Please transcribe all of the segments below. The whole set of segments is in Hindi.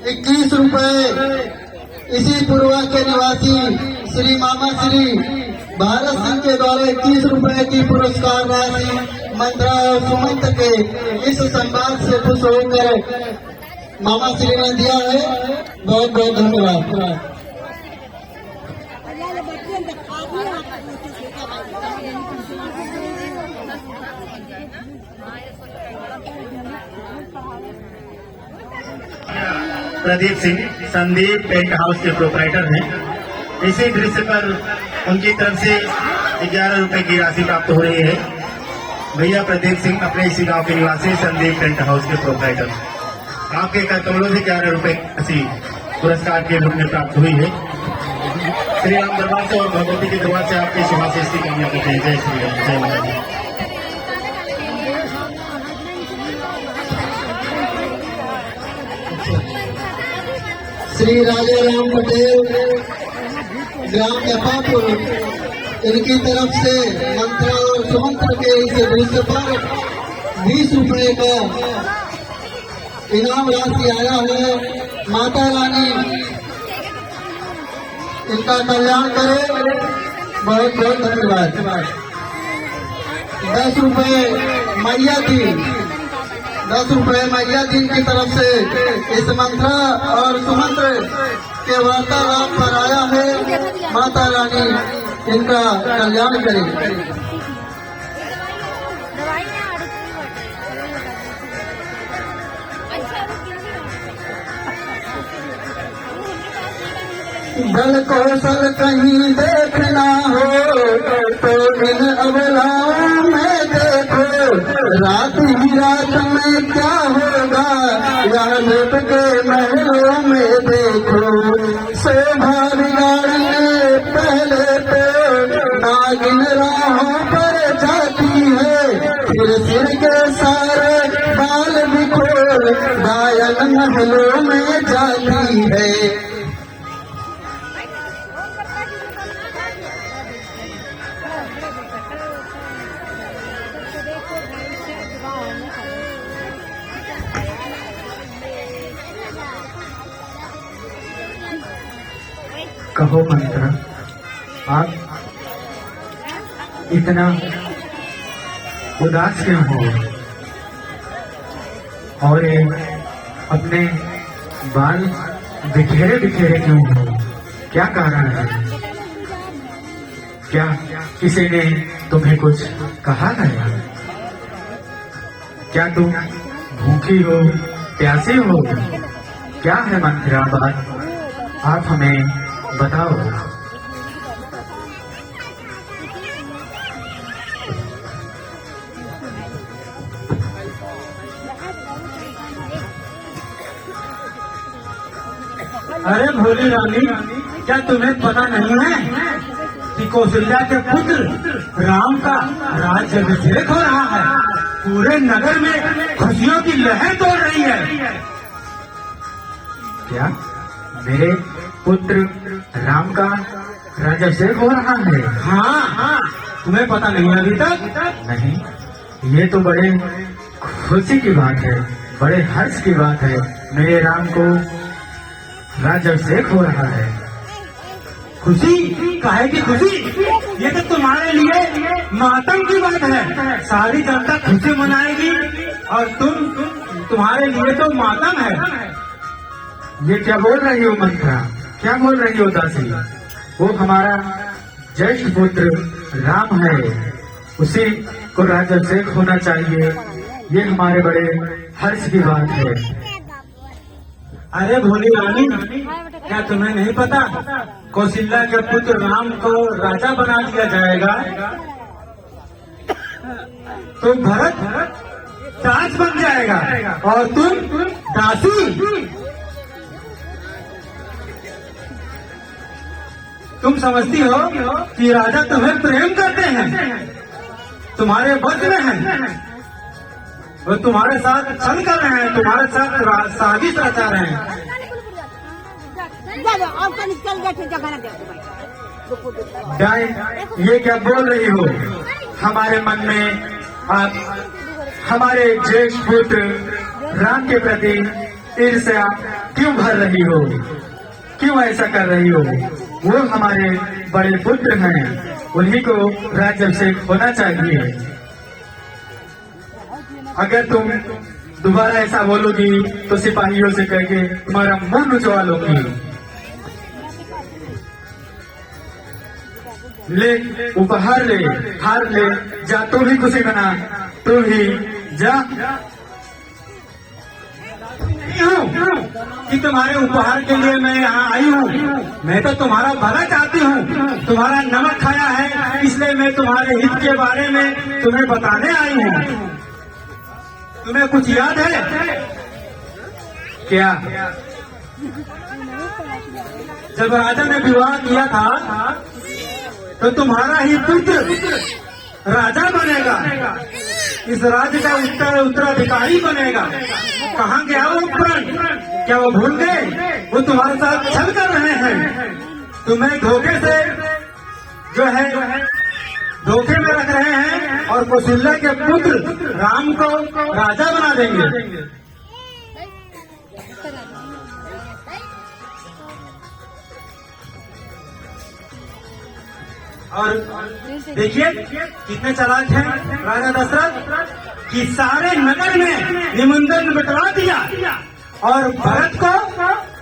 21 रुपए इसी पूर्वा के निवासी श्री मामा श्री भारत सिंह के द्वारा 21 रुपए की पुरस्कार राशि मंत्रा और सुमंत के इस संवाद से खुश होकर मामा श्री ने दिया है। बहुत बहुत धन्यवाद। प्रदीप सिंह संदीप पेंट हाउस के प्रोपराइटर हैं। इसी दृश्य पर उनकी तरफ से 11 रुपए की राशि प्राप्त हो रही है। भैया प्रदीप सिंह अपने इसी गांव के निवासी संदीप पेंट हाउस के प्रोपराइटर, आपके कमलों से 11 रुपए राशि पुरस्कार के रूप में प्राप्त हुई है। श्री राम दरबार से और भगवती के दरबार से आपकी शुभाशीष की कामना करते हैं। जय श्री राम, जय माता दी। श्री राजा राम पटेल ग्राम जफापुर, इनकी तरफ से मंत्र और सुमंत्र के इस दृश्य पर 20 रुपए का इनाम राशि आया है। माता रानी इनका कल्याण करे। बहुत बहुत धन्यवाद। 10 रुपए मैया दी, 10 रुपए मैया जी की तरफ से इस मंत्र और सुमंत्र के वार्तालाप पर आया है। माता रानी इनका कल्याण करे। बल कौशल कहीं देखना हो तो इन अबलाओं में देखो, रात ही रात में क्या होगा यहाँ लुट के महलों में देखो। शोभा बिगाड़ने पहले तो नागिन राहों पर जाती है, फिर सिर के सारे बाल बिखोर गायन महलों में जाती है। कहो मंत्र, आप इतना उदास क्यों हो और अपने बाल बिखेरे बिखेरे क्यों हो? क्या कारण है? क्या किसी ने तुम्हें कुछ कहा है? क्या तुम भूखी हो, प्यासी हो? क्या है मंत्रा बात? आप हमें बताओ। अरे भोली रानी, क्या तुम्हें पता नहीं है कि कौशल्या के पुत्र राम का राज्य अभिषेक हो रहा है? पूरे नगर में खुशियों की लहर दौड़ रही है। क्या मेरे पुत्र राम का राज्याभिषेक हो रहा है? हाँ, तुम्हें पता नहीं अभी तक? नहीं, ये तो बड़े खुशी की बात है, बड़े हर्ष की बात है। मेरे राम को राज्याभिषेक हो रहा है। खुशी? काहे की खुशी? ये तो तुम्हारे लिए मातम की बात है। सारी जनता खुशी मनाएगी और तुम्हारे लिए तो मातम है। ये क्या बोल रही हो मंत्रा? क्या बोल रही हो दासी? वो हमारा ज्येष्ठ पुत्र राम है, उसी को राज्याभिषेक होना चाहिए। ये हमारे बड़े हर्ष की बात है। अरे भोली रानी, क्या तुम्हें नहीं पता कौशल्या के पुत्र राम को राजा बना दिया जाएगा तो भरत ताज बन जाएगा और तुम दासी। तुम समझती हो कि राजा तुम्हें प्रेम करते हैं, तुम्हारे वश में हैं, वो तुम्हारे साथ छल कर रहे हैं, तुम्हारे साथ साजिश रचा रहे हैं। डाय, ये क्या बोल रही हो? हमारे मन में आप हमारे ज्येष्ठ पुत्र राम के प्रति ईर्ष्या क्यों भर रही हो, क्यों ऐसा कर रही हो? वो हमारे बड़े पुत्र हैं, उन्हीं को राज्याभिषेक होना चाहिए। अगर तुम दोबारा ऐसा बोलोगी तो सिपाहियों से कह के तुम्हारा मुंह नुचवा लूंगी। ले उपहार ले, हार ले, जा तू भी खुशी मना, तू ही जा। कि तुम्हारे उपहार के लिए मैं यहाँ आई हूँ, मैं तो तुम्हारा भला चाहती हूँ। तुम्हारा नमक खाया है, इसलिए मैं तुम्हारे हित के बारे में तुम्हें बताने आई हूँ। तुम्हें कुछ याद है क्या? जब राजा ने विवाह किया था तो तुम्हारा ही पुत्र राजा बनेगा, इस राज्य का उत्तराधिकारी बनेगा। कहाँ गया वो प्रण? क्या वो भूल गए? वो तुम्हारे साथ छल कर रहे हैं, तुम्हें धोखे से जो है धोखे में रख रहे हैं और कौशल्या के पुत्र राम को राजा बना देंगे। और देखिए कितने चालाक हैं राजा दशरथ कि सारे नगर में निमंत्रण बटवा दिया और भरत को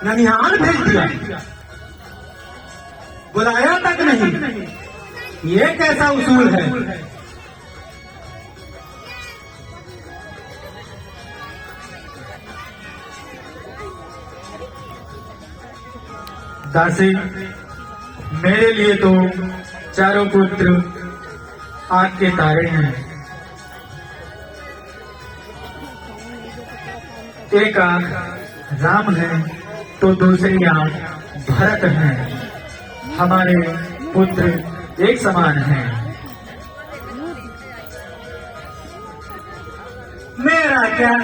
ननिहाल भेज दिया, बुलाया तक नहीं। ये कैसा उसूल है? दासी, मेरे लिए तो चारों पुत्र आग के तारे हैं। एक आंख राम है तो दूसरी आंख भरत है। हमारे पुत्र एक समान हैं। मेरा क्या,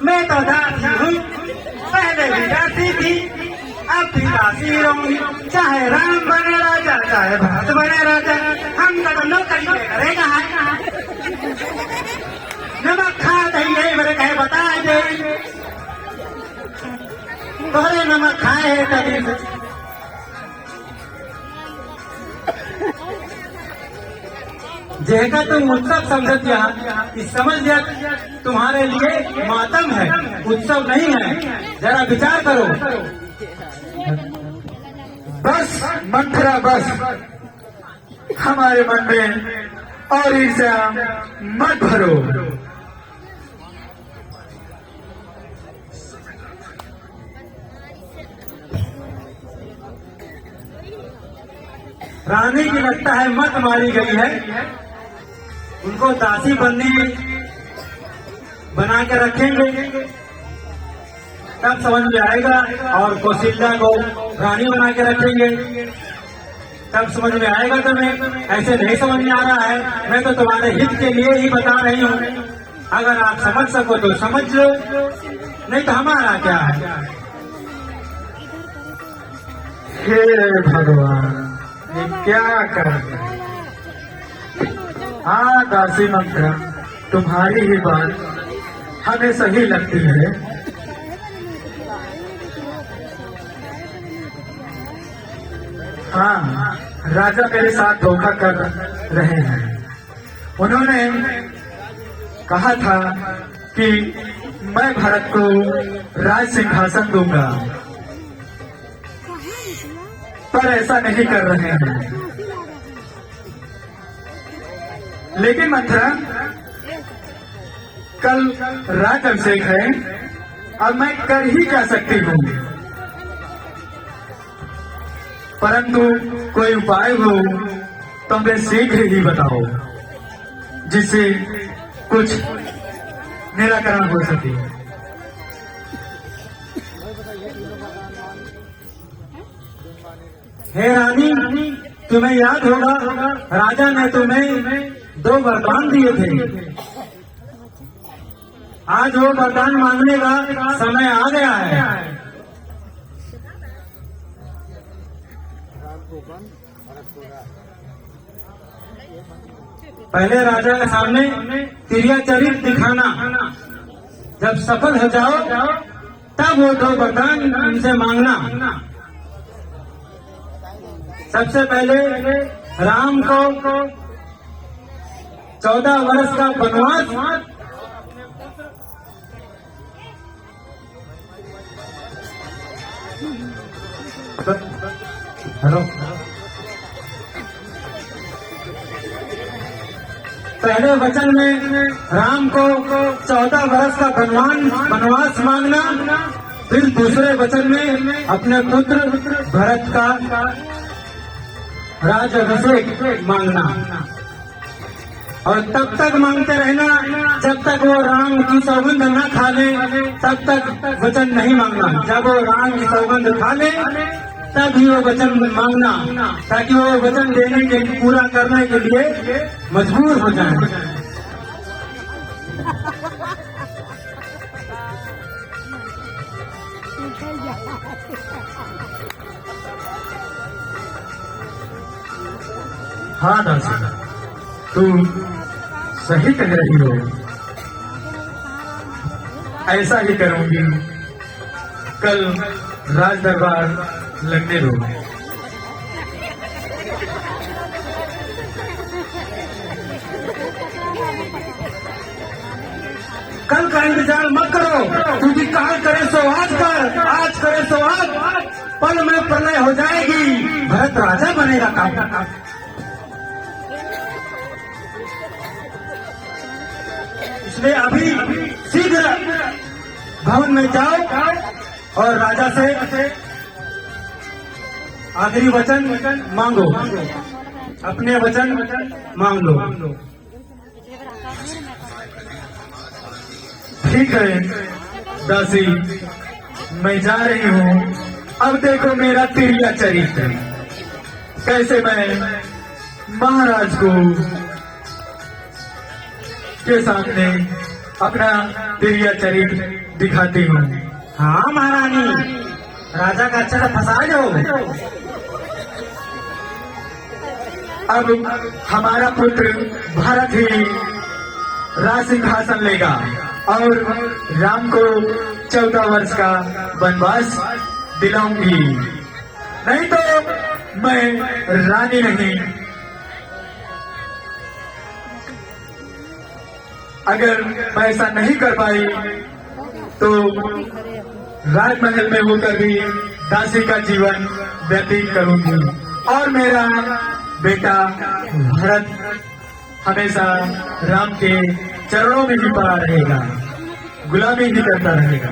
मैं तो दासी हूँ, पहले भी दासी थी, अब भी दासी रहूंगी। चाहे राम बने राजा, चाहे भरत बने राजा, हम तो नौकरी करेगा। नमक खा दही मेरे कहे बता दे, तोहरे नमक खाए है कभी से। जैसा तुम उत्सव समझत यहाँ, समझ लिया तुम्हारे लिए मातम है, उत्सव नहीं है। जरा विचार करो। बस मंथरा, बस हमारे मन में और ईर्ष्या मत भरो। रानी की लगता है मत मारी गई है, उनको दासी बना के रखेंगे, तब समझ में आएगा। और कौशल्या को रानी बना के रखेंगे, तब समझ में आएगा तुम्हें। ऐसे नहीं समझ में आ रहा है, मैं तो तुम्हारे हित के लिए ही बता रही हूँ। अगर आप समझ सको तो समझ लो, नहीं तो हमारा क्या है। हे भगवान, ये क्या कर रहे हैं? हाँ दासी मंत्रा, तुम्हारी ही बात हमें सही लगती है। हाँ, राजा मेरे साथ धोखा कर रहे हैं। उन्होंने कहा था कि मैं भरत को राज सिंहासन दूंगा, पर ऐसा नहीं कर रहे हैं। लेकिन मंत्रा, कल राज अभिषेक है, अब मैं कर ही क्या सकती हूँ। परंतु कोई उपाय हो तो हमें शीघ्र ही बताओ, जिससे कुछ निराकरण हो सके। हे रानी, तुम्हें याद होगा राजा ने तुम्हें 2 वरदान दिए थे। आज वो वरदान मांगने का समय आ गया है। पहले राजा के सामने क्रिया चरित्र दिखाना, जब सफल हो जाओ तब वो 2 वरदान उनसे मांगना। सबसे पहले राम को 14 वर्ष का वनवास, हेलो, पहले वचन में राम को 14 वर्ष का वनवास मांगना, फिर दूसरे वचन में अपने पुत्र भरत का राज्याभिषेक मांगना। और तब तक मांगते रहना जब तक वो राम की सौगंध न खा ले, तब तक वचन नहीं मांगना। जब वो राम की सौगंध खा ले तब ही वो वचन मांगना, ताकि वो वचन देने के पूरा करने के लिए मजबूर हो जाए। हाँ दासी, तू सही कह रही हो। ऐसा ही करूंगी। कल राज दरबार लगने दो। कल का इंतजार मत करो, क्योंकि काल करे सो आज कर, आज करे सो आज, पल में प्रलय हो जाएगी, भरत राजा बनेगा। काल इसलिए अभी शीघ्र भवन में जाओ और राजा से आखिरी वचन मांगो, अपने वचन मांग लो। ठीक है दासी, मैं जा रही हूँ। अब देखो मेरा तिरिया चरित्र, कैसे मैं महाराज को के सामने अपना तिरिया चरित्र दिखाती हूँ। हाँ महारानी, राजा का अच्छा फंसा दो। अब हमारा पुत्र भरत ही राज सिंहासन लेगा और राम को 14 वर्ष का वनवास दिलाऊंगी। नहीं तो मैं रानी नहीं। अगर मैं ऐसा नहीं कर पाई तो राजमहल में होकर भी दासी का जीवन व्यतीत करूंगी और मेरा बेटा भरत हमेशा राम के चरणों में ही पड़ा रहेगा, गुलामी ही करता रहेगा।